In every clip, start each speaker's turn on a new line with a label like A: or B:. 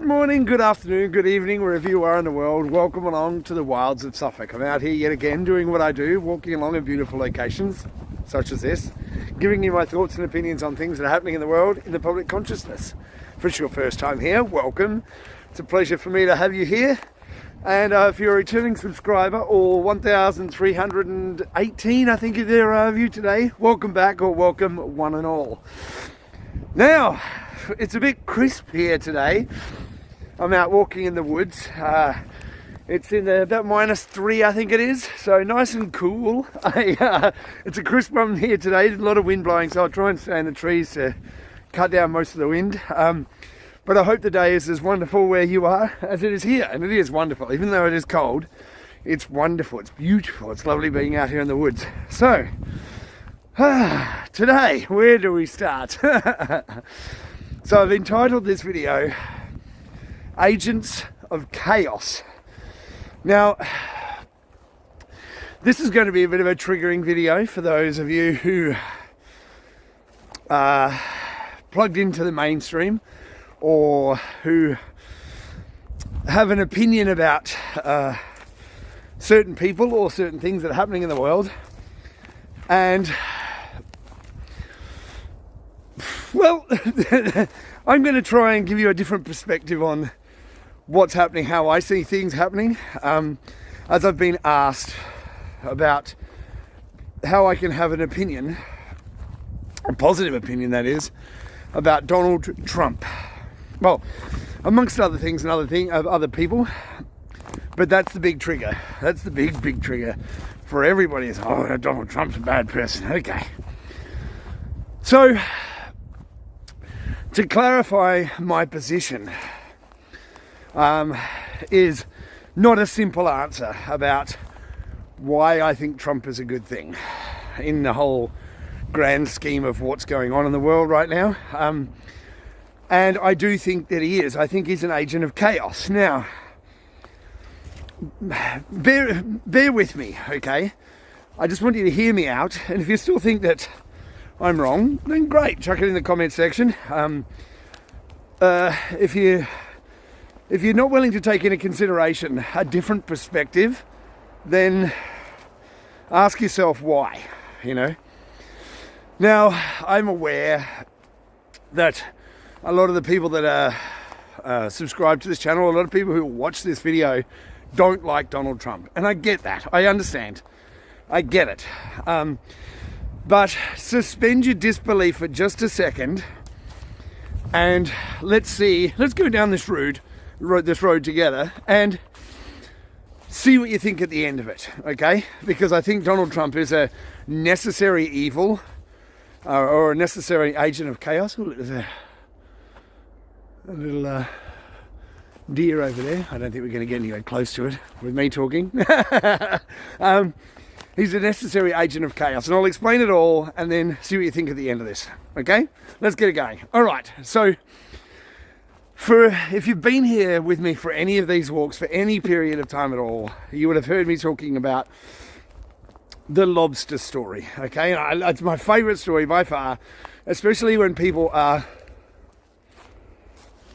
A: morning, good afternoon, good evening, wherever you are in the world. Welcome along to the wilds of Suffolk. I'm out here yet again doing what I do, walking along in beautiful locations such as this, giving you my thoughts and opinions on things that are happening in the world in the public consciousness. If it's your first time here, welcome. It's a pleasure for me to have you here. And if you're a returning subscriber, or 1,318 I think there are of you today, welcome back, or welcome one and all. Now, it's a bit crisp here today. I'm out walking in the woods. It's in about -3, I think it is, so nice and cool. It's a crisp one here today. There's a lot of wind blowing, so I'll try and stay in the trees to cut down most of the wind. But I hope the day is as wonderful where you are as it is here, and it is wonderful. Even though it is cold, it's wonderful, it's beautiful, it's lovely being out here in the woods. So, today, where do we start? So I've entitled this video, Agents of Chaos. Now, this is going to be a bit of a triggering video for those of you who are plugged into the mainstream or who have an opinion about certain people or certain things that are happening in the world. And well, I'm going to try and give you a different perspective on what's happening, how I see things happening, as I've been asked about how I can have an opinion, a positive opinion that is, about Donald Trump. Well, amongst other things and other people, but that's the big trigger. That's the big trigger for everybody. Is, oh, Donald Trump's a bad person. Okay. So, to clarify my position, is not a simple answer about why I think Trump is a good thing in the whole grand scheme of what's going on in the world right now. And I do think that he is. I think he's an agent of chaos. Now, bear with me, okay? I just want you to hear me out. And if you still think that I'm wrong, then great, chuck it in the comment section. If you're not willing to take into consideration a different perspective, then ask yourself why, you know. Now, I'm aware that a lot of the people that are subscribed to this channel, a lot of people who watch this video don't like Donald Trump. And I get that. I understand. I get it. But suspend your disbelief for just a second, and let's go down this road together and see what you think at the end of it, okay? Because I think Donald Trump is a necessary evil, or a necessary agent of chaos. Ooh, there's a little deer over there. I don't think we're going to get anywhere close to it with me talking. He's a necessary agent of chaos, and I'll explain it all and then see what you think at the end of this. Okay? Let's get it going. All right. So, if you've been here with me for any of these walks for any period of time at all, you would have heard me talking about the lobster story. Okay? And it's my favourite story by far, especially when people are...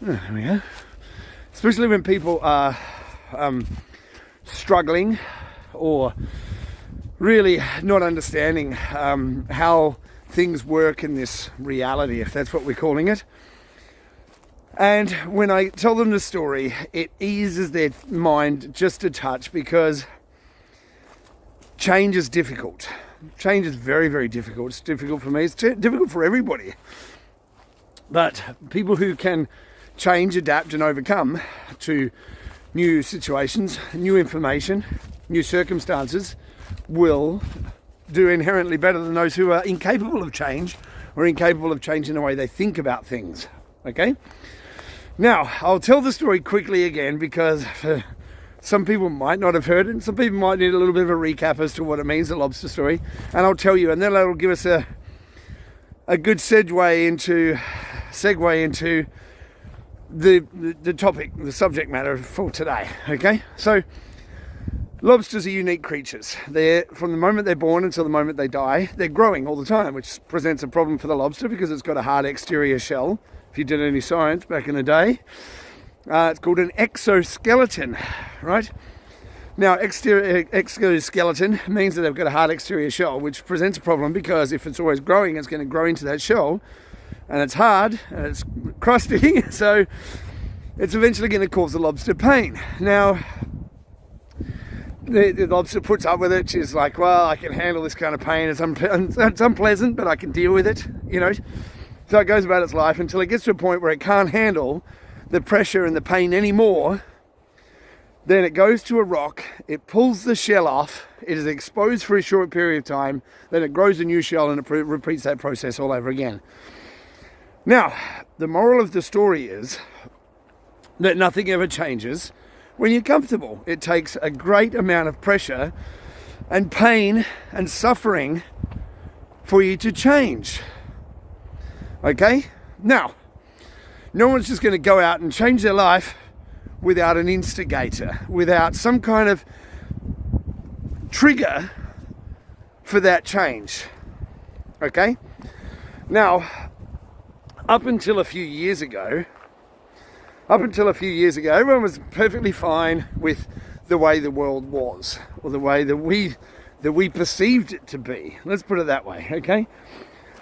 A: there we go. Especially when people are struggling or really not understanding how things work in this reality, if that's what we're calling it. And when I tell them the story, it eases their mind just a touch, because change is difficult. Change is very, very difficult. It's difficult for me. It's difficult for everybody. But people who can change, adapt and overcome to new situations, new information, new circumstances, will do inherently better than those who are incapable of change or incapable of changing the way they think about things. Okay? Now, I'll tell the story quickly again, because some people might not have heard it, and some people might need a little bit of a recap as to what it means, the lobster story. And I'll tell you, and then that'll give us a good segue into the topic, the subject matter for today. Okay? So, lobsters are unique creatures. They're, from the moment they're born until the moment they die, they're growing all the time, which presents a problem for the lobster because it's got a hard exterior shell. If you did any science back in the day, It's called an exoskeleton, right? Now, exoskeleton means that they've got a hard exterior shell, which presents a problem because if it's always growing, it's going to grow into that shell, and it's hard, and it's crusty, so it's eventually going to cause the lobster pain. Now, the lobster puts up with it. She's like, well, I can handle this kind of pain. It's unpleasant, but I can deal with it, you know. So it goes about its life until it gets to a point where it can't handle the pressure and the pain anymore. Then it goes to a rock, it pulls the shell off, it is exposed for a short period of time, then it grows a new shell and it repeats that process all over again. Now, the moral of the story is that nothing ever changes when you're comfortable. It takes a great amount of pressure and pain and suffering for you to change. Okay? Now, no one's just going to go out and change their life without an instigator, without some kind of trigger for that change. Okay? Now, up until a few years ago, everyone was perfectly fine with the way the world was, or the way that we perceived it to be. Let's put it that way, okay?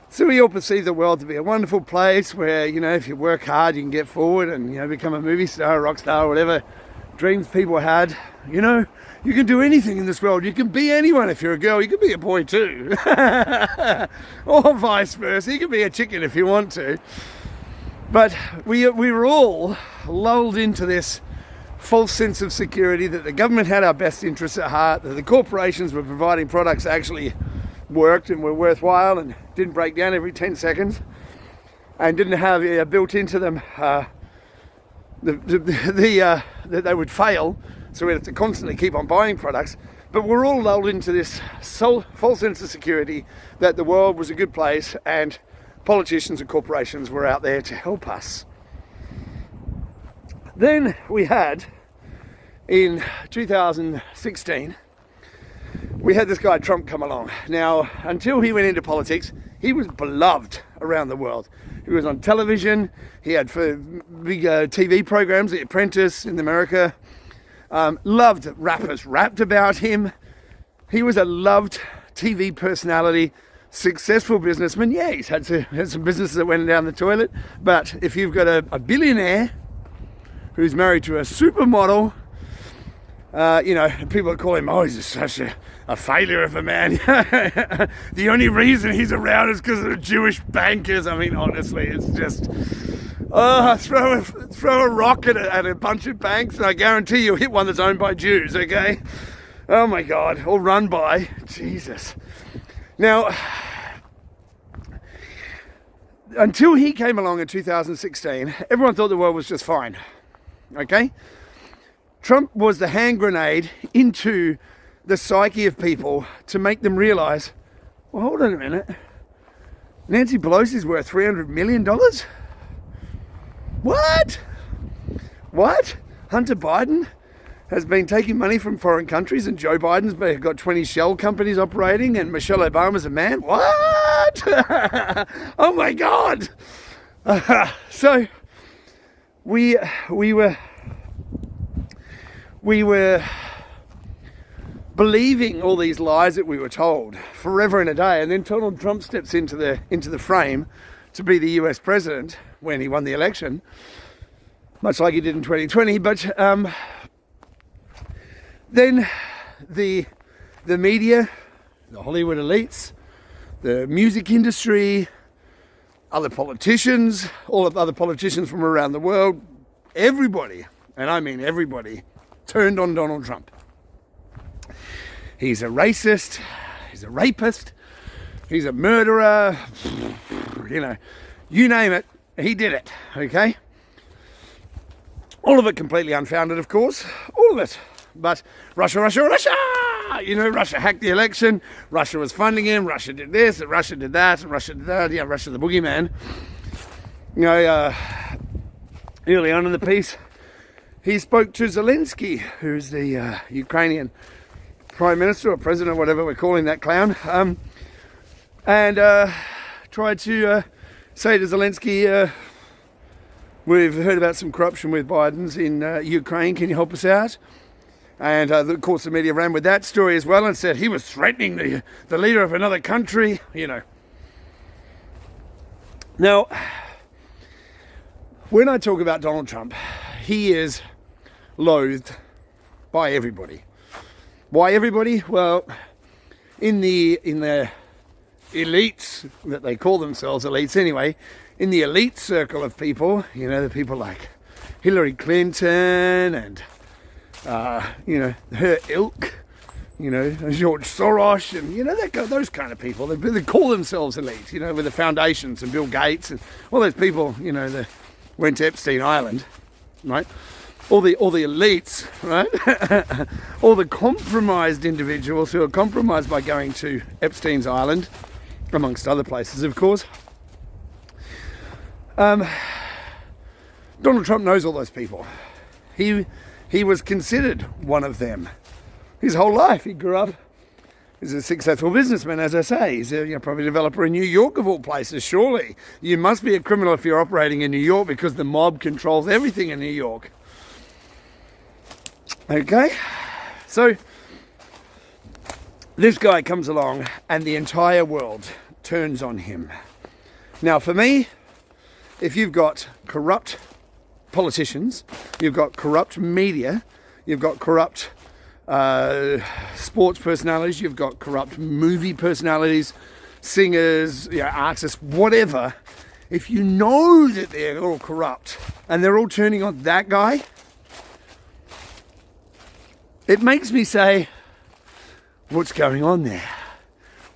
A: So we all perceive the world to be a wonderful place where, you know, if you work hard, you can get forward and, you know, become a movie star, a rock star, whatever dreams people had. You know, you can do anything in this world. You can be anyone. If you're a girl, you can be a boy too. Or vice versa. You can be a chicken if you want to. But we were all lulled into this false sense of security that the government had our best interests at heart, that the corporations were providing products that actually worked and were worthwhile and didn't break down every 10 seconds and didn't have built into them that they would fail, so we had to constantly keep on buying products. But we're all lulled into this false sense of security that the world was a good place and politicians and corporations were out there to help us. Then we had, in 2016, we had this guy Trump come along. Now, until he went into politics, he was beloved around the world. He was on television. He had big TV programs, The Apprentice in America. Loved rappers rapped about him. He was a loved TV personality, successful businessman. Yeah, he's had some businesses that went down the toilet. But if you've got a billionaire who's married to a supermodel, you know, people call him, oh, he's such a failure of a man. The only reason he's around is because of the Jewish bankers. I mean, honestly, it's just, throw a rock at a bunch of banks and I guarantee you'll hit one that's owned by Jews, okay? Oh my God, or run by. Jesus. Now, until he came along in 2016, everyone thought the world was just fine, okay? Trump was the hand grenade into the psyche of people to make them realise, well, hold on a minute, Nancy Pelosi's worth $300 million? What? Hunter Biden has been taking money from foreign countries and Joe Biden's got 20 shell companies operating and Michelle Obama's a man? What? Oh my God. So we were believing all these lies that we were told forever and a day, and then Donald Trump steps into the frame to be the US president when he won the election, much like he did in 2020. But then the media, the Hollywood elites, the music industry, other politicians, all of the other politicians from around the world, everybody, and I mean everybody, turned on Donald Trump. He's a racist, he's a rapist, he's a murderer, you know, you name it, he did it, okay? All of it completely unfounded, of course, all of it. But Russia, you know, Russia hacked the election, Russia was funding him, Russia did this, and Russia did that, and Russia did that, yeah, Russia the boogeyman. You know, early on in the piece, he spoke to Zelensky, who's the Ukrainian Prime Minister or President, whatever we're calling that clown, and tried to say to Zelensky, We've heard about some corruption with Biden's in Ukraine. Can you help us out? And of course the media ran with that story as well and said he was threatening the leader of another country, you know. Now, when I talk about Donald Trump, he is loathed by everybody. Why everybody? Well, in the elites, that they call themselves elites anyway, in the elite circle of people, you know, the people like Hillary Clinton and, you know, her ilk, you know, George Soros and, you know, those kind of people. They call themselves elite, you know, with the foundations and Bill Gates and all those people, you know, that went to Epstein Island, right? All the elites, right? All the compromised individuals who are compromised by going to Epstein's Island, amongst other places, of course. Donald Trump knows all those people. He was considered one of them his whole life. He grew up as a successful businessman, as I say. He's a property developer in New York, of all places. Surely you must be a criminal if you're operating in New York, because the mob controls everything in New York. Okay, so this guy comes along and the entire world turns on him. Now, for me, if you've got corrupt politicians, you've got corrupt media, you've got corrupt sports personalities, you've got corrupt movie personalities, singers, artists, whatever, if you know that they're all corrupt and they're all turning on that guy, it makes me say, what's going on there?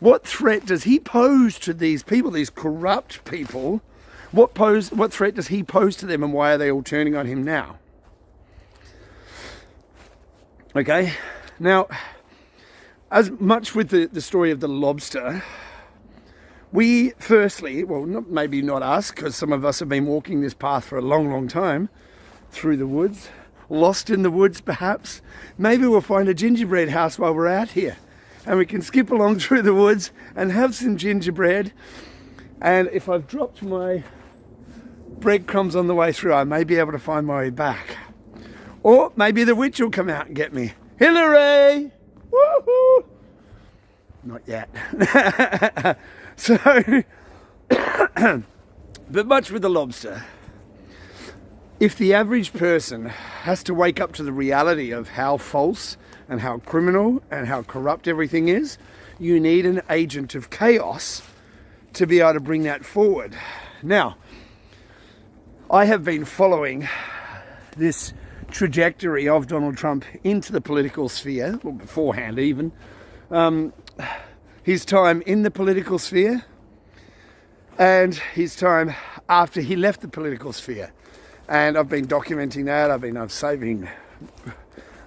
A: What threat does he pose to these people, these corrupt people? What threat does he pose to them, and why are they all turning on him now? Okay, now, as much with the story of the lobster, we firstly, well, maybe not us, because some of us have been walking this path for a long, long time, through the woods, lost in the woods perhaps. Maybe we'll find a gingerbread house while we're out here, and we can skip along through the woods and have some gingerbread. And if I've dropped my breadcrumbs on the way through, I may be able to find my way back. Or maybe the witch will come out and get me. Hillary! Woohoo! Not yet. So, but much with the lobster. If the average person has to wake up to the reality of how false and how criminal and how corrupt everything is, you need an agent of chaos to be able to bring that forward. Now, I have been following this trajectory of Donald Trump into the political sphere, well, beforehand even, his time in the political sphere and his time after he left the political sphere. And I've been documenting that. I'm saving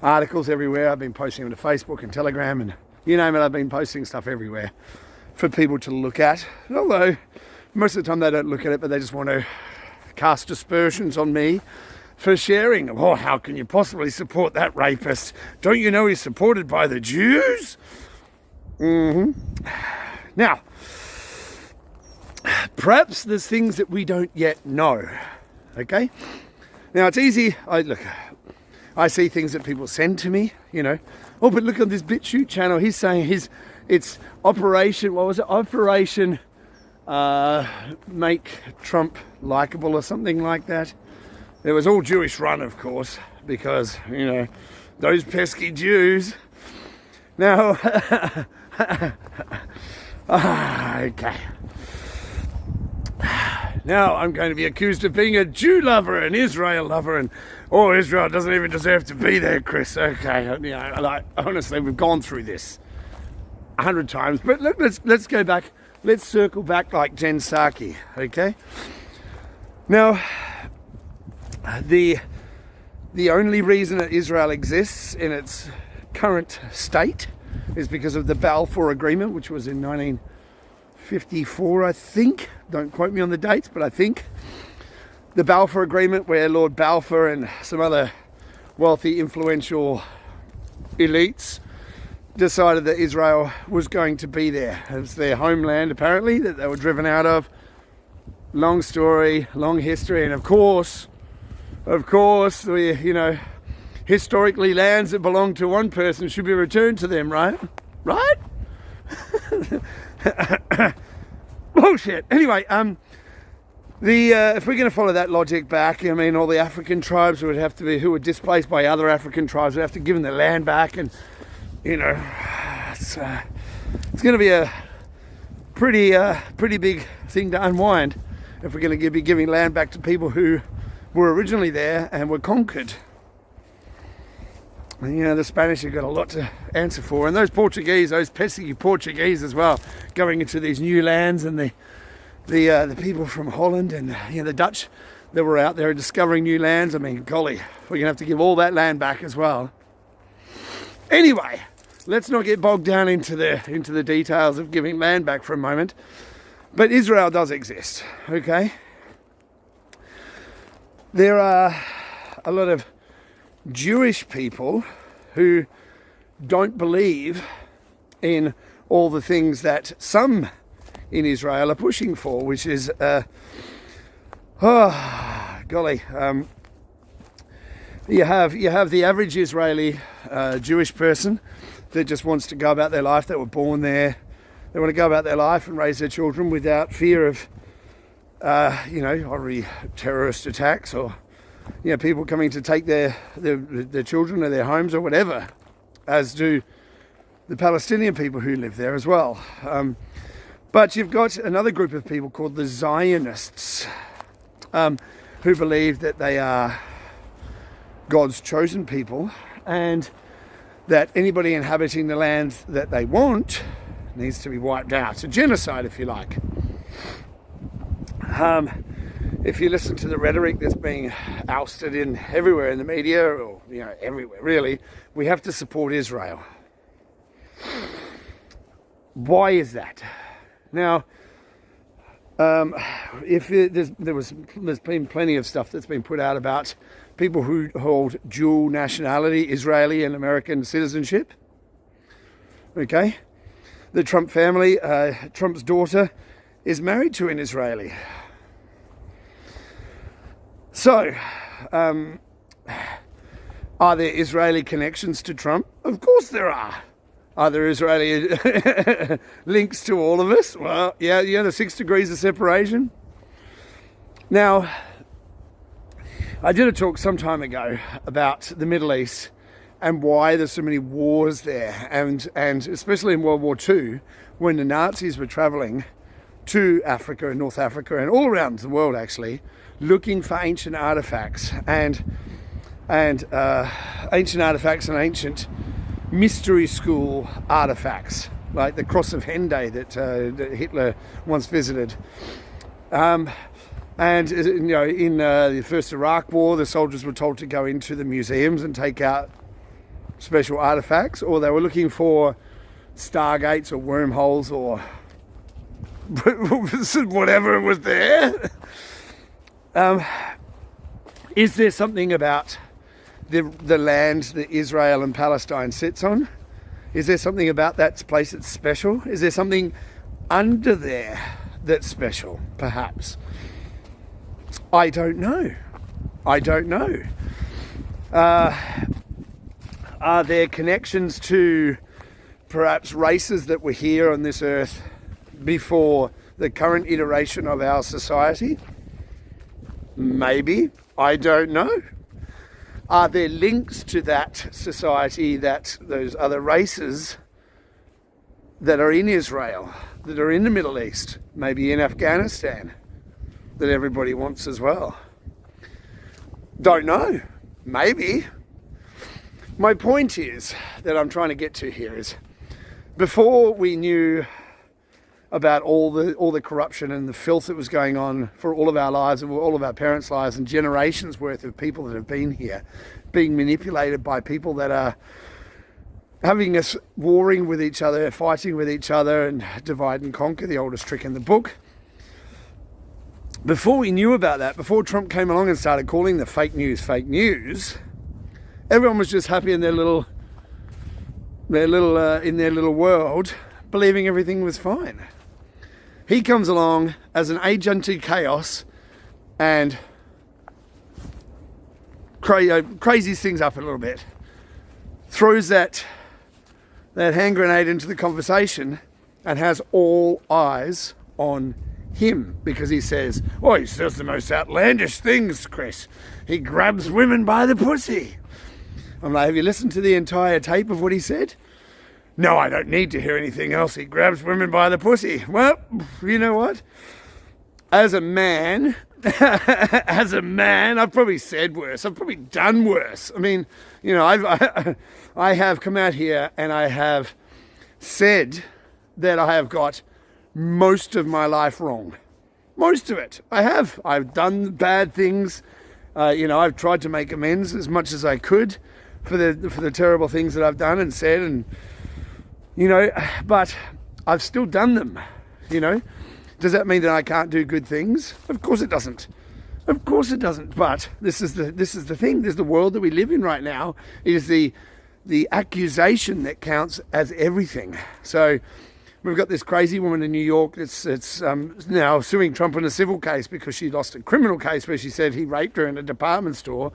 A: articles everywhere. I've been posting them to Facebook and Telegram and you name it. I've been posting stuff everywhere for people to look at. Although most of the time they don't look at it, but they just want to cast aspersions on me for sharing. Oh, how can you possibly support that rapist? Don't you know he's supported by the Jews? Now, perhaps there's things that we don't yet know. Okay? Now, it's easy. I see things that people send to me, you know. Oh, but look on this BitChute channel. He's saying it's Operation, what was it? Operation Make Trump Likeable or something like that. It was all Jewish run, of course, because, you know, those pesky Jews. Now, okay. Now I'm going to be accused of being a Jew lover, an Israel lover, and Israel doesn't even deserve to be there, Chris. Okay, you know, honestly, we've gone through this 100 times. But look, let's go back. Let's circle back like Jen Psaki. Okay. Now, the only reason that Israel exists in its current state is because of the Balfour Agreement, which was in 1954, I think. Don't quote me on the dates, but I think the Balfour Agreement, where Lord Balfour and some other wealthy, influential elites decided that Israel was going to be there. It was their homeland, apparently, that they were driven out of. long story, long history, and of course, we, historically lands that belong to one person should be returned to them, right? Right? Bullshit. Anyway, if we're going to follow that logic back, I mean, all the African tribes who were displaced by other African tribes would have to give them their land back, and it's going to be a pretty big thing to unwind if we're going to be giving land back to people who were originally there and were conquered. And, the Spanish have got a lot to answer for, and those Portuguese, those pesky Portuguese as well, going into these new lands, and the people from Holland and the Dutch that were out there discovering new lands. I mean, golly, we're going to have to give all that land back as well. Anyway, let's not get bogged down into the details of giving land back for a moment. But Israel does exist, okay? There are a lot of Jewish people who don't believe in all the things that some in Israel are pushing for, which is, you have the average Israeli Jewish person that just wants to go about their life, that were born there. They want to go about their life and raise their children without fear of, either terrorist attacks or, people coming to take their children or their homes or whatever, as do the Palestinian people who live there as well. But you've got another group of people called the Zionists, who believe that they are God's chosen people, and that anybody inhabiting the land that they want needs to be wiped out. A genocide, if you like. If you listen to the rhetoric that's being ousted in everywhere in the media, or everywhere really, we have to support Israel. Why is that? Now, there's been plenty of stuff that's been put out about people who hold dual nationality, Israeli and American citizenship. Okay, the Trump family, Trump's daughter, is married to an Israeli. So, are there Israeli connections to Trump? Of course there are. Are there Israeli links to all of us? Well, yeah, the 6 degrees of separation. Now, I did a talk some time ago about the Middle East and why there's so many wars there, and especially in World War II, when the Nazis were travelling to Africa and North Africa and all around the world actually, looking for ancient artifacts and ancient mystery school artifacts, like the Cross of Henday that Hitler once visited. In the first Iraq War, the soldiers were told to go into the museums and take out special artifacts, or they were looking for stargates or wormholes or whatever was there. Is there something about the land that Israel and Palestine sits on? Is there something about that place that's special? Is there something under there that's special, perhaps? I don't know. Are there connections to perhaps races that were here on this earth before the current iteration of our society? Maybe. I don't know. Are there links to that society, those other races that are in Israel, that are in the Middle East, maybe in Afghanistan, that everybody wants as well? Don't know. Maybe. My point is, that I'm trying to get to here, is before we knew about all the corruption and the filth that was going on for all of our lives, all of our parents' lives, and generations worth of people that have been here, being manipulated by people that are having us warring with each other, fighting with each other, and divide and conquer, the oldest trick in the book. Before we knew about that, before Trump came along and started calling the fake news, everyone was just happy in their little world, believing everything was fine. He comes along as an agent of chaos and crazies things up a little bit. Throws that hand grenade into the conversation and has all eyes on him because he says, oh, he says the most outlandish things, Chris. He grabs women by the pussy. I'm like, have you listened to the entire tape of what he said? No, I don't need to hear anything else. He grabs women by the pussy. Well, you know what? As a man, I've probably said worse. I've probably done worse. I mean, you know, I have come out here and I have said that I have got most of my life wrong. Most of it. I have. I've done bad things. You know, I've tried to make amends as much as I could for the terrible things that I've done and said, and you know, but I've still done them. You know, does that mean that I can't do good things? Of course it doesn't. Of course it doesn't. But this is the thing. This is the world that we live in right now. It is the accusation that counts as everything. So we've got this crazy woman in New York that's now suing Trump in a civil case because she lost a criminal case where she said he raped her in a department store,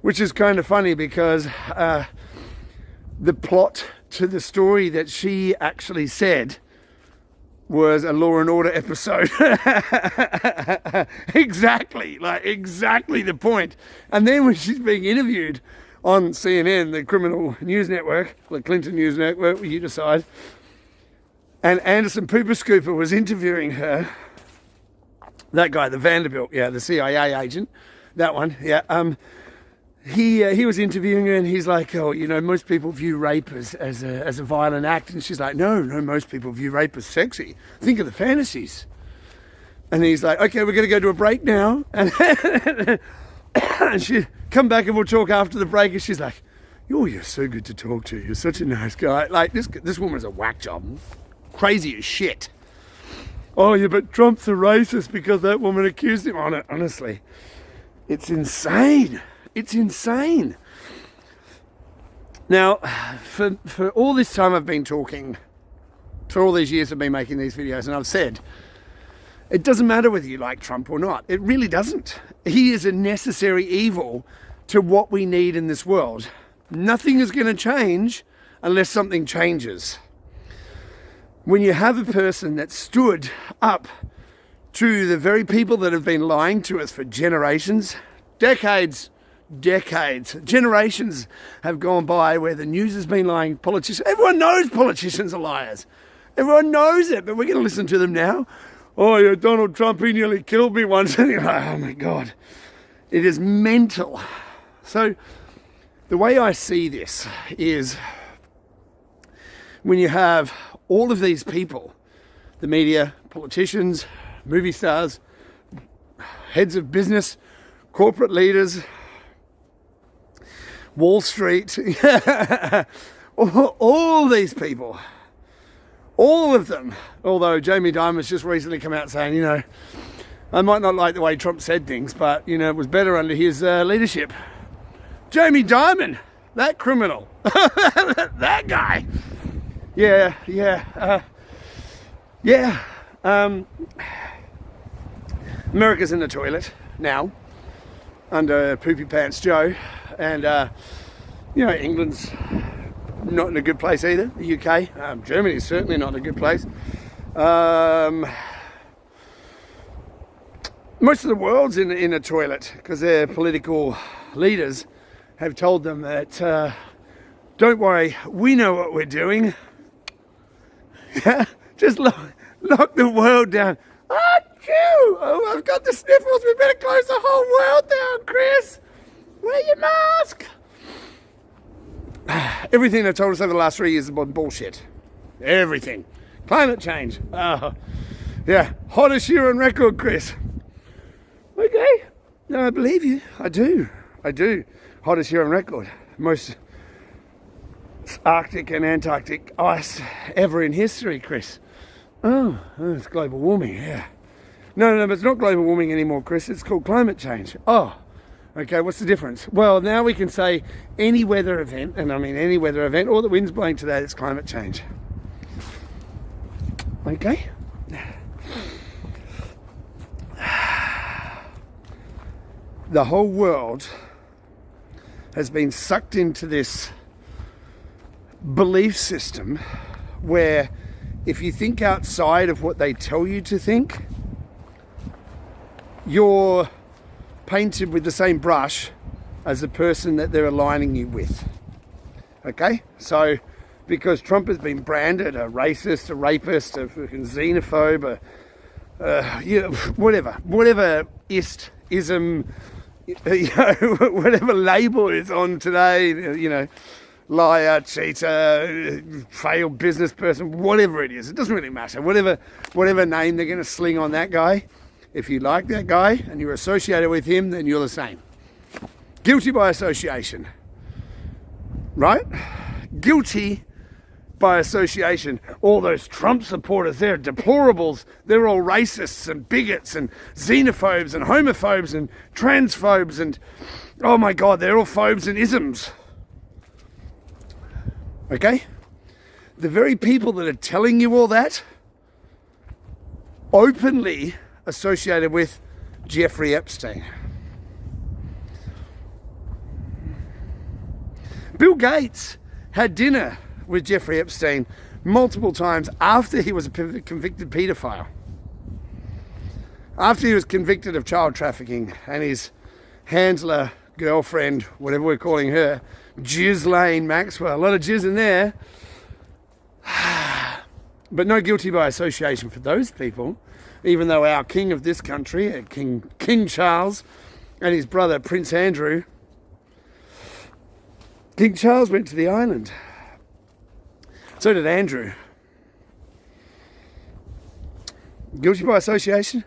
A: which is kind of funny because the plot to the story that she actually said was a Law and Order episode. Exactly the point. And then when she's being interviewed on CNN, the criminal news network, the Clinton news network, you decide, and Anderson Pooper Scooper was interviewing her, that guy, the Vanderbilt, the CIA agent, that one, he was interviewing her and he's like, oh, you know, most people view rape as a violent act. And she's like, no, most people view rape as sexy. Think of the fantasies. And he's like, okay, we're going to go to a break now. And she come back and we'll talk after the break. And she's like, oh, you're so good to talk to. You're such a nice guy. Like, this woman's a whack job. Crazy as shit. Oh, yeah, but Trump's a racist because that woman accused him on it. Honestly, it's insane. It's insane. Now, for all this time I've been talking, for all these years I've been making these videos, and I've said, it doesn't matter whether you like Trump or not. It really doesn't. He is a necessary evil to what we need in this world. Nothing is going to change unless something changes. When you have a person that stood up to the very people that have been lying to us for generations, decades, generations have gone by where the news has been lying. Politicians, everyone knows politicians are liars. Everyone knows it, but we're going to listen to them now. Oh, yeah, Donald Trump, he nearly killed me once. And you're like, oh my God, it is mental. So the way I see this is when you have all of these people, the media, politicians, movie stars, heads of business, corporate leaders, Wall Street, all these people, all of them, although Jamie Dimon's just recently come out saying, you know, I might not like the way Trump said things, but, you know, it was better under his leadership. Jamie Dimon, that criminal, that guy. America's in the toilet now under Poopy Pants Joe, and you know, England's not in a good place either. The UK, Germany's certainly not in a good place. Most of the world's in a toilet because their political leaders have told them that don't worry, we know what we're doing. Just lock the world down. Oh, I've got the sniffles. We better close the whole world down, Chris. Wear your mask. Everything they've told us over the last 3 years has been bullshit. Everything. Climate change. Oh, yeah. Hottest year on record, Chris. Okay. No, I believe you. I do. Hottest year on record. Most Arctic and Antarctic ice ever in history, Chris. Oh, it's global warming, yeah. No, but it's not global warming anymore, Chris. It's called climate change. Oh, okay, what's the difference? Well, now we can say any weather event, and I mean any weather event, or the wind's blowing today, it's climate change. Okay? the whole world has been sucked into this belief system where if you think outside of what they tell you to think, you're painted with the same brush as the person that they're aligning you with. Okay? So, because Trump has been branded a racist, a rapist, a fucking xenophobe, whatever ism, whatever label is on today, liar, cheater, failed business person, whatever it is, it doesn't really matter. Whatever name they're going to sling on that guy, if you like that guy and you're associated with him, then you're the same. Guilty by association, right? Guilty by association. All those Trump supporters, they're deplorables. They're all racists and bigots and xenophobes and homophobes and transphobes and, oh my God, they're all phobes and isms. Okay? The very people that are telling you all that openly associated with Jeffrey Epstein. Bill Gates had dinner with Jeffrey Epstein multiple times after he was a convicted paedophile. After he was convicted of child trafficking and his handler, girlfriend, whatever we're calling her, Ghislaine Maxwell. A lot of jizz in there. But no guilty by association for those people, even though our king of this country, King Charles, and his brother Prince Andrew, King Charles went to the island. So did Andrew. Guilty by association?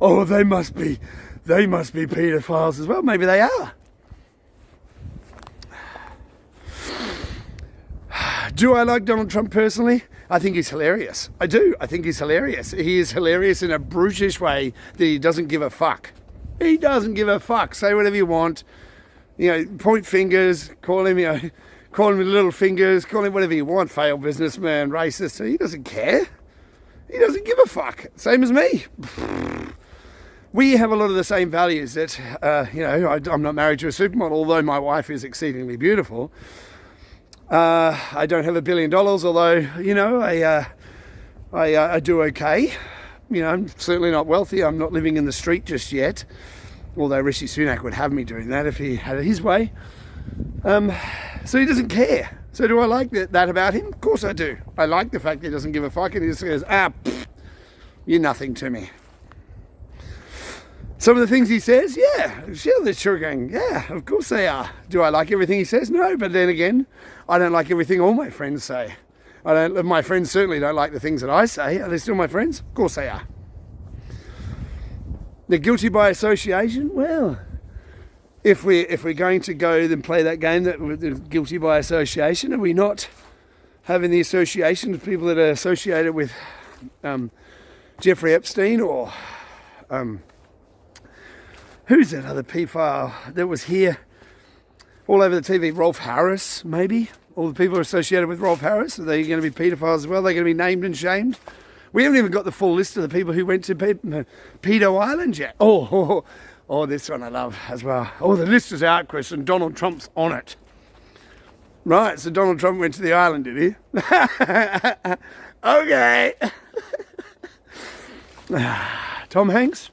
A: Oh, they must be paedophiles as well. Maybe they are. Do I like Donald Trump personally? I think he's hilarious. I do. I think he's hilarious. He is hilarious in a brutish way that he doesn't give a fuck. He doesn't give a fuck. Say whatever you want. Point fingers, call him with little fingers, call him whatever you want, failed businessman, racist. He doesn't care. He doesn't give a fuck. Same as me. We have a lot of the same values that, I'm not married to a supermodel, although my wife is exceedingly beautiful. I don't have $1 billion, although, I do okay. I'm certainly not wealthy. I'm not living in the street just yet. Although Rishi Sunak would have me doing that if he had it his way. So he doesn't care. So do I like that about him? Of course I do. I like the fact that he doesn't give a fuck and he just says, you're nothing to me. Some of the things he says, they're sure going, yeah, of course they are. Do I like everything he says? No, but then again, I don't like everything all my friends say. My friends certainly don't like the things that I say. Are they still my friends? Of course they are. They're guilty by association? Well, if we're going to go and play that game that we're guilty by association, are we not having the association of people that are associated with Jeffrey Epstein or who's that other pedophile that was here all over the TV? Rolf Harris, maybe? All the people associated with Rolf Harris, are they going to be pedophiles as well? They're going to be named and shamed? We haven't even got the full list of the people who went to Pedo Island yet. Oh, this one I love as well. Oh, the list is out, Chris, and Donald Trump's on it. Right, so Donald Trump went to the island, did he? Okay. Tom Hanks?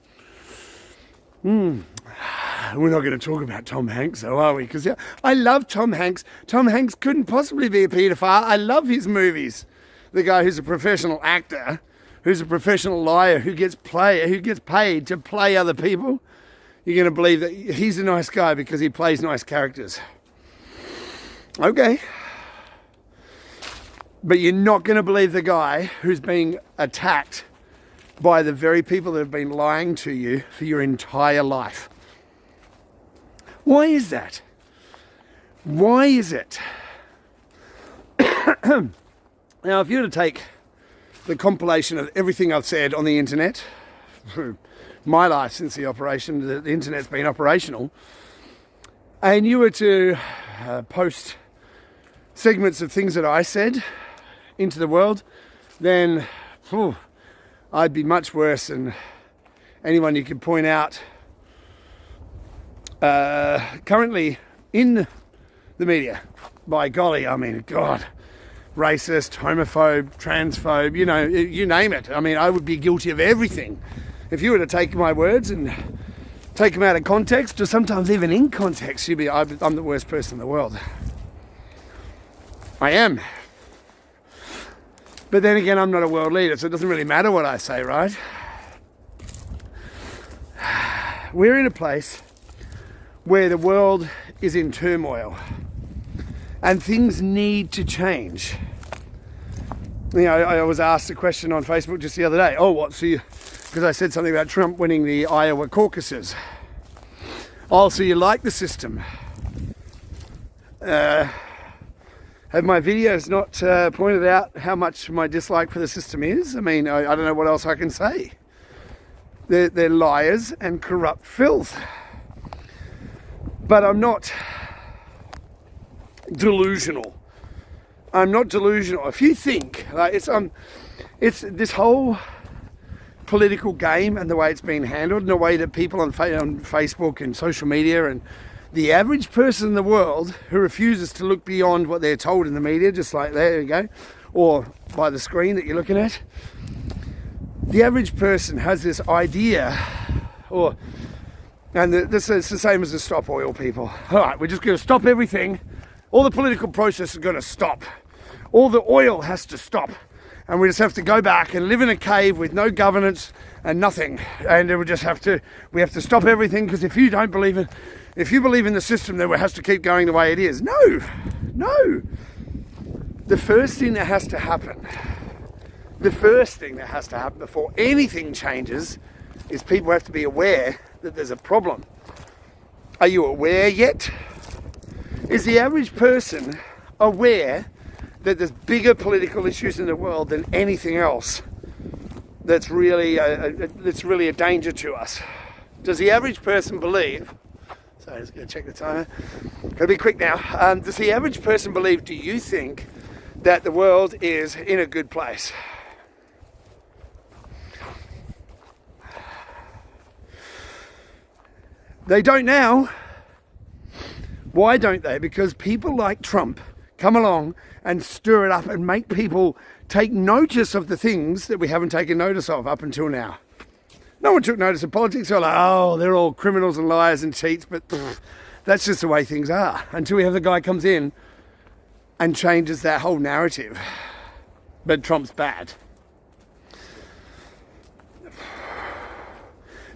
A: We're not going to talk about Tom Hanks, though, are we? Because I love Tom Hanks. Tom Hanks couldn't possibly be a paedophile. I love his movies. The guy who's a professional actor, who's a professional liar, who gets paid to play other people. You're going to believe that he's a nice guy because he plays nice characters. Okay. But you're not going to believe the guy who's being attacked by the very people that have been lying to you for your entire life. Why is that? Why is it? Now, if you were to take the compilation of everything I've said on the internet, through my life since the internet's been operational, and you were to post segments of things that I said into the world, then I'd be much worse than anyone you could point out currently in the media. By golly, I mean, God, racist, homophobe, transphobe, you name it. I mean, I would be guilty of everything. If you were to take my words and take them out of context, or sometimes even in context, I'm the worst person in the world. I am. But then again, I'm not a world leader, so it doesn't really matter what I say, right? We're in a place where the world is in turmoil and things need to change. I was asked a question on Facebook just the other day. Because I said something about Trump winning the Iowa caucuses. So you like the system? Have my videos not pointed out how much my dislike for the system is? I mean, I don't know what else I can say. They're liars and corrupt filth. But I'm not delusional. I'm not delusional. If you think it's this whole political game and the way it's been handled, and the way that people on Facebook and social media, and the average person in the world who refuses to look beyond what they're told in the media, just like there you go, or by the screen that you're looking at, the average person has this idea, this is the same as the stop oil people. All right, we're just going to stop everything. All the political process is going to stop. All the oil has to stop. And we just have to go back and live in a cave with no governance and nothing. And we have to stop everything, because if you believe in the system, then it has to keep going the way it is. No. The first thing that has to happen before anything changes is people have to be aware that there's a problem. Are you aware yet? Is the average person aware that there's bigger political issues in the world than anything else that's really a danger to us? Does the average person believe... Sorry, I'm just going to check the timer. Gotta be quick now. Does the average person believe, do you think, that the world is in a good place? They don't now. Why don't they? Because people like Trump come along and stir it up and make people take notice of the things that we haven't taken notice of up until now. No one took notice of politics. They're like, they're all criminals and liars and cheats, but that's just the way things are. Until we have the guy comes in and changes that whole narrative. But Trump's bad.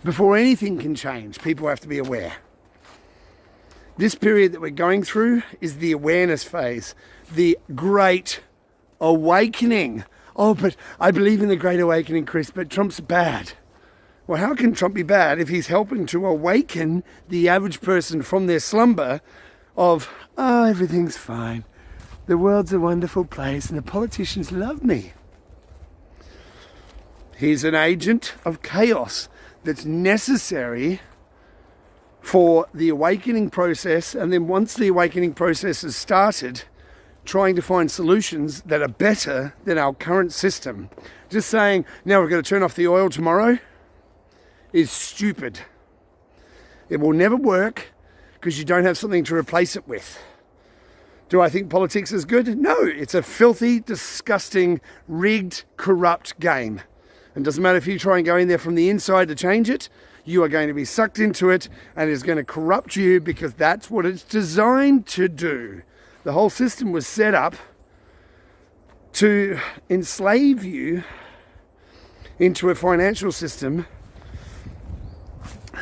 A: Before anything can change, people have to be aware. This period that we're going through is the awareness phase, the Great Awakening. But I believe in the Great Awakening, Chris, but Trump's bad. Well, how can Trump be bad if he's helping to awaken the average person from their slumber of, everything's fine, the world's a wonderful place and the politicians love me? He's an agent of chaos that's necessary for the awakening process, and then once the awakening process has started, trying to find solutions that are better than our current system. Just saying, now we're going to turn off the oil tomorrow is stupid. It will never work because you don't have something to replace it with. Do I think politics is good? No, it's a filthy, disgusting, rigged, corrupt game. And it doesn't matter if you try and go in there from the inside to change it, you are going to be sucked into it and it's going to corrupt you, because that's what it's designed to do. The whole system was set up to enslave you into a financial system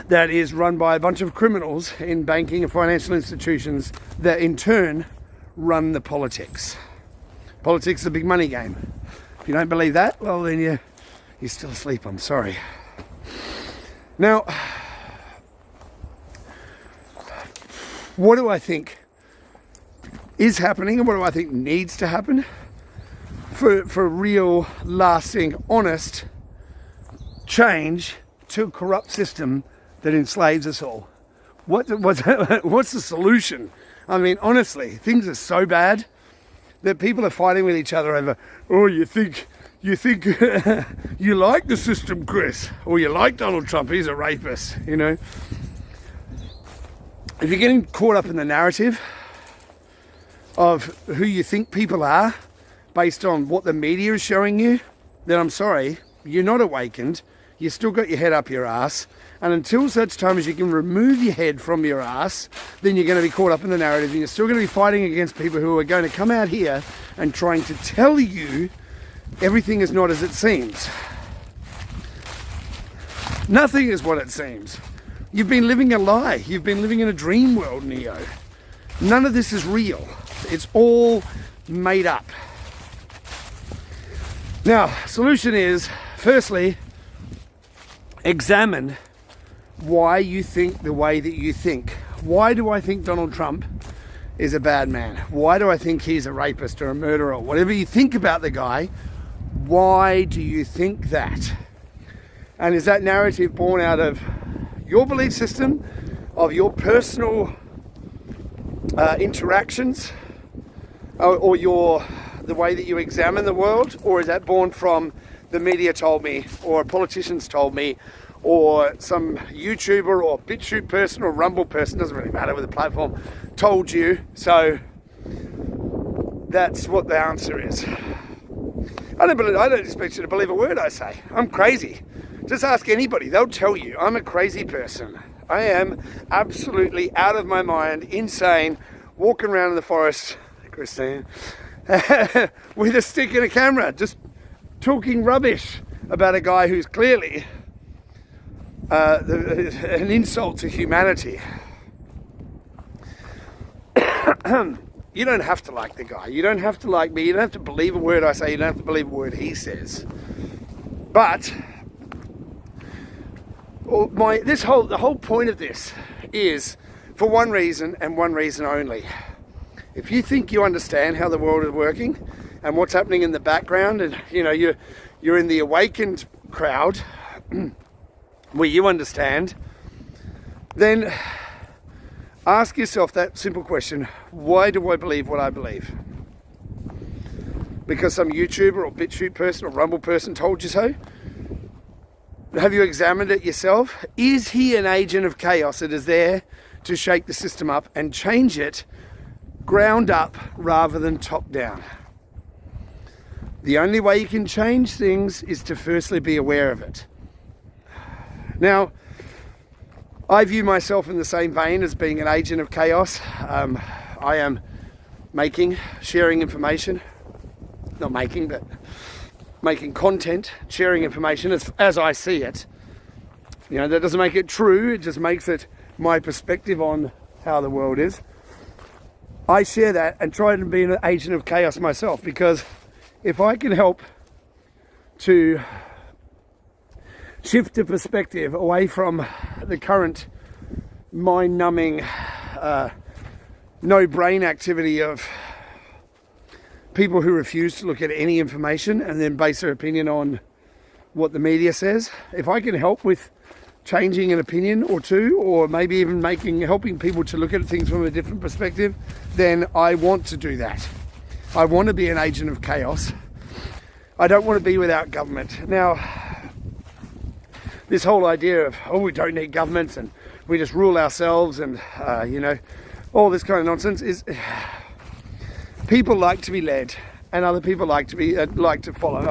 A: that is run by a bunch of criminals in banking and financial institutions that in turn run the politics. Politics is a big money game. If you don't believe that, well then you're still asleep, I'm sorry. Now, what do I think is happening and what do I think needs to happen for real, lasting, honest change to a corrupt system that enslaves us all? What's the solution? I mean, honestly, things are so bad that people are fighting with each other over, you think you like the system, Chris, or you like Donald Trump, he's a rapist, if you're getting caught up in the narrative of who you think people are based on what the media is showing you, then I'm sorry, you're not awakened. You still got your head up your ass. And until such time as you can remove your head from your ass, then you're going to be caught up in the narrative, and you're still going to be fighting against people who are going to come out here and trying to tell you everything is not as it seems. Nothing is what it seems. You've been living a lie. You've been living in a dream world, Neo. None of this is real. It's all made up. Now, solution is, firstly, examine why you think the way that you think. Why do I think Donald Trump is a bad man? Why do I think he's a rapist or a murderer? Whatever you think about the guy, why do you think that? And is that narrative born out of your belief system, of your personal interactions, or the way that you examine the world? Or is that born from the media told me, or politicians told me, or some YouTuber or BitChute person or Rumble person, doesn't really matter with the platform, told you? So that's what the answer is. I don't expect you to believe a word I say. I'm crazy. Just ask anybody, they'll tell you I'm a crazy person. I am absolutely out of my mind, insane, walking around in the forest, Christine, with a stick and a camera, just talking rubbish about a guy who's clearly an insult to humanity. You don't have to like the guy. You don't have to like me. You don't have to believe a word I say. You don't have to believe a word he says. But the whole point of this is for one reason and one reason only. If you think you understand how the world is working and what's happening in the background, and you're in the awakened crowd where you understand, then ask yourself that simple question: why do I believe what I believe? Because some YouTuber or BitChute person or Rumble person told you so? Have you examined it yourself? Is he an agent of chaos that is there to shake the system up and change it ground up rather than top down? The only way you can change things is to firstly be aware of it. Now, I view myself in the same vein as being an agent of chaos. I am sharing information, but making content, sharing information as I see it. That doesn't make it true, it just makes it my perspective on how the world is. I share that and try to be an agent of chaos myself, because if I can help to shift the perspective away from the current mind-numbing, no brain activity of people who refuse to look at any information and then base their opinion on what the media says. If I can help with changing an opinion or two, or maybe even helping people to look at things from a different perspective, then I want to do that. I want to be an agent of chaos. I don't want to be without government. Now, this whole idea of, we don't need governments and we just rule ourselves and, all this kind of nonsense is... People like to be led, and other people like to follow.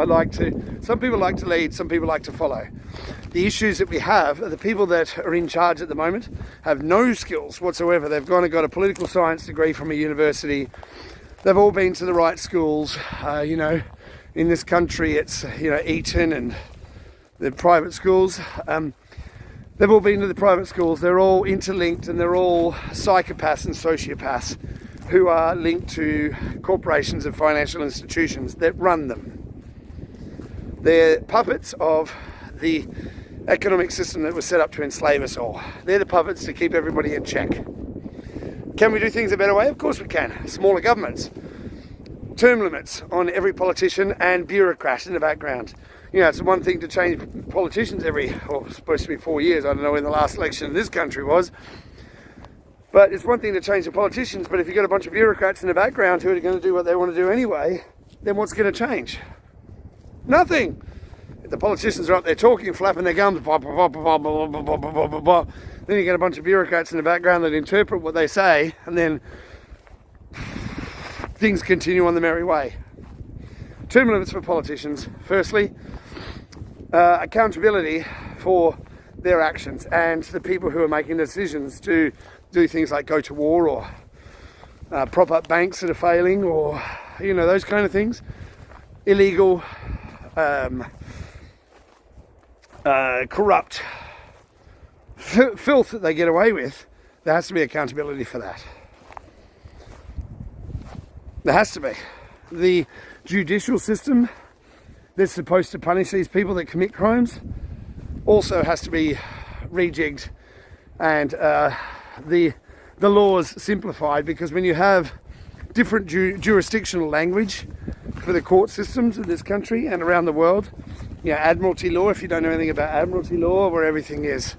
A: Some people like to lead, some people like to follow. The issues that we have are the people that are in charge at the moment have no skills whatsoever. They've gone and got a political science degree from a university. They've all been to the right schools. In this country, it's Eton and the private schools. They've all been to the private schools. They're all interlinked, and they're all psychopaths and sociopaths who are linked to corporations and financial institutions that run them. They're puppets of the economic system that was set up to enslave us all. They're the puppets to keep everybody in check. Can we do things a better way? Of course we can. Smaller governments, term limits on every politician, and bureaucrats in the background. It's one thing to change politicians it's supposed to be 4 years. I don't know when the last election in this country was. But it's one thing to change the politicians, but if you've got a bunch of bureaucrats in the background who are going to do what they want to do anyway, then what's going to change? Nothing. If the politicians are up there talking, flapping their gums, blah, blah, blah, blah, blah, blah, blah, blah, blah, blah, Then you get a bunch of bureaucrats in the background that interpret what they say, and then things continue on the merry way. Term limits for politicians. Firstly, accountability for their actions, and the people who are making decisions to do things like go to war or prop up banks that are failing, or those kind of things. Illegal, corrupt filth that they get away with. There has to be accountability for that. There has to be. The judicial system that's supposed to punish these people that commit crimes also has to be rejigged, and the laws simplified, because when you have different jurisdictional language for the court systems in this country and around the world, admiralty law, if you don't know anything about admiralty law, where everything is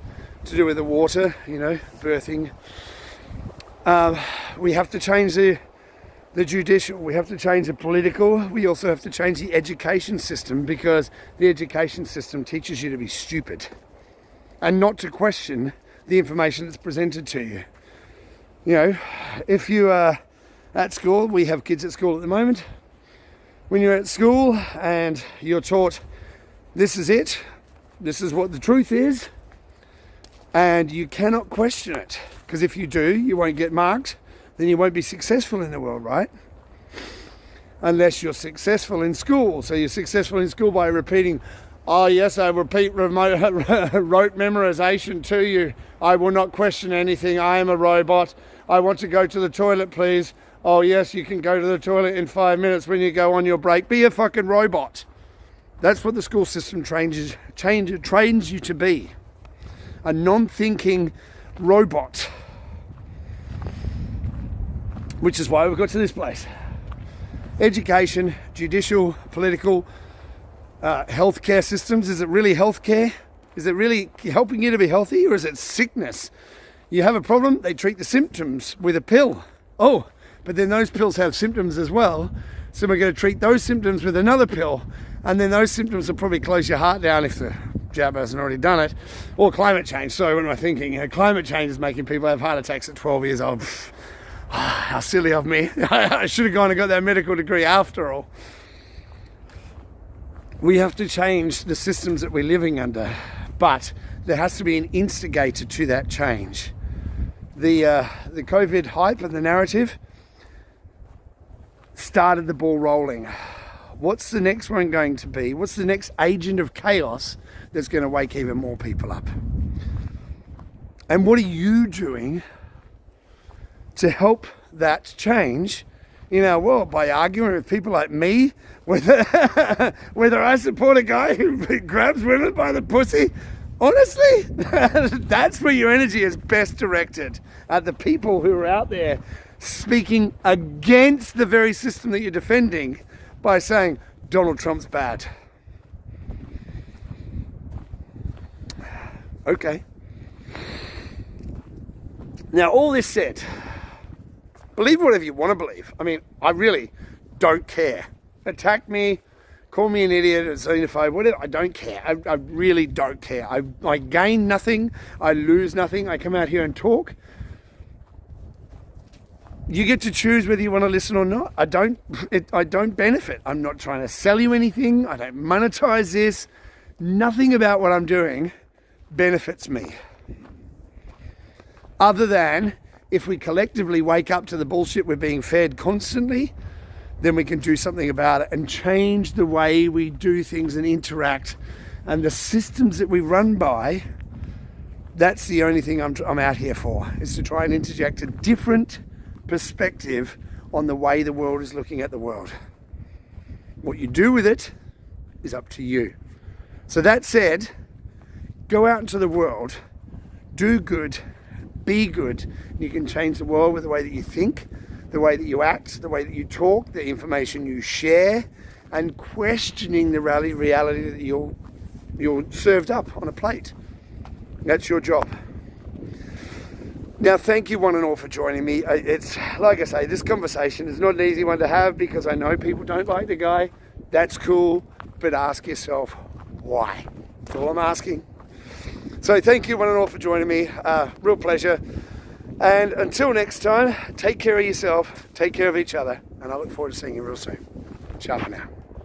A: to do with the water, birthing, we have to change the judicial, we have to change the political, we also have to change the education system, because the education system teaches you to be stupid and not to question the information that's presented to you. If you are at school, we have kids at school at the moment, when you're at school and you're taught this is it, this is what the truth is, and you cannot question it, because if you do, you won't get marked, then you won't be successful in the world, right? Unless you're successful in school. So you're successful in school by repeating, oh yes, I repeat rote memorization to you. I will not question anything. I am a robot. I want to go to the toilet, please. Oh yes, you can go to the toilet in 5 minutes when you go on your break. Be a fucking robot. That's what the school system trains you to be. A non-thinking robot. Which is why we've got to this place. Education, judicial, political, healthcare systems. Is it really healthcare? Is it really helping you to be healthy, or is it sickness? You have a problem, they treat the symptoms with a pill. Oh, but then those pills have symptoms as well. So we're going to treat those symptoms with another pill. And then those symptoms will probably close your heart down if the jab hasn't already done it. Or climate change. So what am I thinking? Climate change is making people have heart attacks at 12 years old. How silly of me. I should have gone and got that medical degree after all. We have to change the systems that we're living under, but there has to be an instigator to that change. The COVID hype and the narrative started the ball rolling. What's the next one going to be? What's the next agent of chaos that's going to wake even more people up? And what are you doing to help that change in our world? By arguing with people like me, whether I support a guy who grabs women by the pussy? Honestly, that's where your energy is best directed, at the people who are out there speaking against the very system that you're defending by saying Donald Trump's bad. Okay. Now, all this said, believe whatever you want to believe. I mean, I really don't care. Attack me, call me an idiot, a xenophobe, whatever. I don't care. I really don't care. I gain nothing. I lose nothing. I come out here and talk. You get to choose whether you want to listen or not. I don't benefit. I'm not trying to sell you anything. I don't monetize this. Nothing about what I'm doing benefits me. Other than if we collectively wake up to the bullshit we're being fed constantly, then we can do something about it and change the way we do things and interact. And the systems that we run by, that's the only thing I'm out here for, is to try and interject a different perspective on the way the world is looking at the world. What you do with it is up to you. So that said, go out into the world, do good, be good. You can change the world with the way that you think, the way that you act, the way that you talk, the information you share, and questioning the reality that you're served up on a plate. That's your job. Now, thank you one and all for joining me. It's, like I say, this conversation is not an easy one to have because I know people don't like the guy. That's cool, but ask yourself why. That's all I'm asking. So thank you one and all for joining me. Real pleasure. And until next time, take care of yourself, take care of each other, and I look forward to seeing you real soon. Ciao for now.